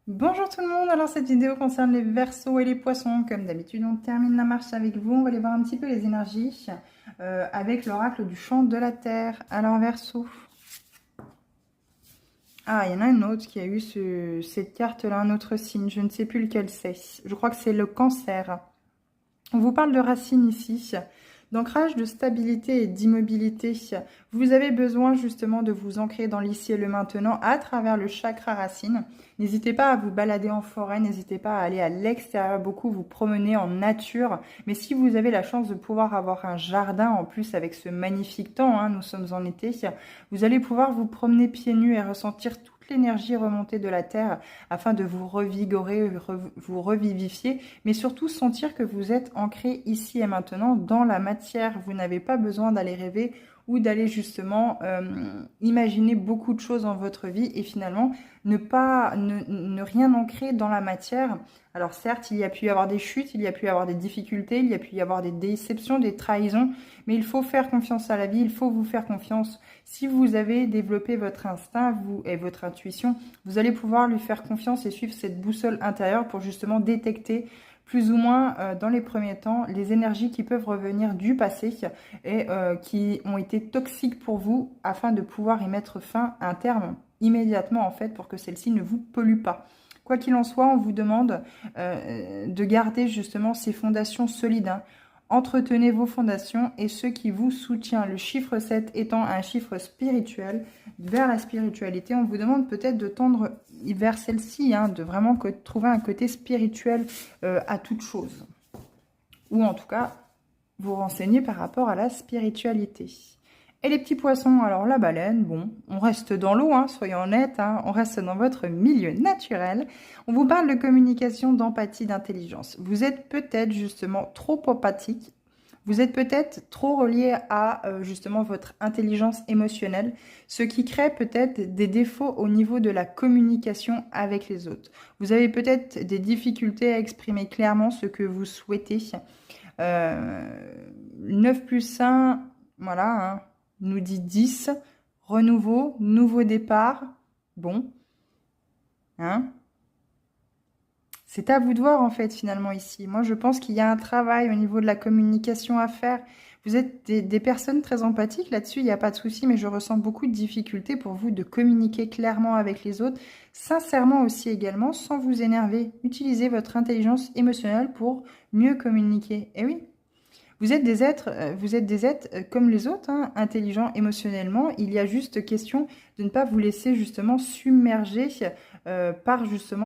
Bonjour tout le monde, alors cette vidéo concerne les Verseaux et les Poissons. Comme d'habitude, on termine la marche avec vous. On va aller voir un petit peu les énergies avec l'oracle du chant de la Terre. Alors Verseau. Ah, il y en a un autre qui a eu cette carte-là, un autre signe. Je ne sais plus lequel c'est. Je crois que c'est le Cancer. On vous parle de racines ici, d'ancrage, de stabilité et d'immobilité. Vous avez besoin justement de vous ancrer dans l'ici et le maintenant à travers le chakra racine. N'hésitez pas à vous balader en forêt, n'hésitez pas à aller à l'extérieur, beaucoup vous promener en nature. Mais si vous avez la chance de pouvoir avoir un jardin en plus avec ce magnifique temps, hein, nous sommes en été, vous allez pouvoir vous promener pieds nus et ressentir toute l'énergie remontée de la terre afin de vous revigorer, vous revivifier, mais surtout sentir que vous êtes ancré ici et maintenant dans la matière. Vous n'avez pas besoin d'aller rêver ou d'aller justement imaginer beaucoup de choses dans votre vie et finalement ne rien ancrer dans la matière. Alors certes, il y a pu y avoir des chutes, il y a pu y avoir des difficultés, il y a pu y avoir des déceptions, des trahisons, mais il faut faire confiance à la vie, il faut vous faire confiance. Si vous avez développé votre instinct vous et votre intuition, vous allez pouvoir lui faire confiance et suivre cette boussole intérieure pour justement détecter plus ou moins dans les premiers temps les énergies qui peuvent revenir du passé et qui ont été toxiques pour vous afin de pouvoir y mettre fin à un terme immédiatement en fait pour que celle-ci ne vous pollue pas. Quoi qu'il en soit, on vous demande de garder justement ces fondations solides, hein. Entretenez vos fondations et ceux qui vous soutiennent. Le chiffre 7 étant un chiffre spirituel, vers la spiritualité, on vous demande peut-être de tendre vers celle-ci, hein, de vraiment trouver un côté spirituel à toute chose. Ou en tout cas, vous renseigner par rapport à la spiritualité. Et les petits poissons, alors la baleine, bon, on reste dans l'eau, hein, soyons honnêtes, hein, on reste dans votre milieu naturel. On vous parle de communication, d'empathie, d'intelligence. Vous êtes peut-être justement trop empathique, vous êtes peut-être trop relié à justement votre intelligence émotionnelle, ce qui crée peut-être des défauts au niveau de la communication avec les autres. Vous avez peut-être des difficultés à exprimer clairement ce que vous souhaitez. 9 plus 1, voilà, hein, nous dit 10. Renouveau, nouveau départ. Bon, hein. C'est à vous de voir en fait finalement ici. Moi je pense qu'il y a un travail au niveau de la communication à faire. Vous êtes des personnes très empathiques là-dessus, il n'y a pas de souci, mais je ressens beaucoup de difficultés pour vous de communiquer clairement avec les autres, sincèrement aussi également, sans vous énerver. Utilisez votre intelligence émotionnelle pour mieux communiquer. Et oui, vous êtes des êtres comme les autres, hein, intelligents émotionnellement. Il y a juste question de ne pas vous laisser justement submerger par justement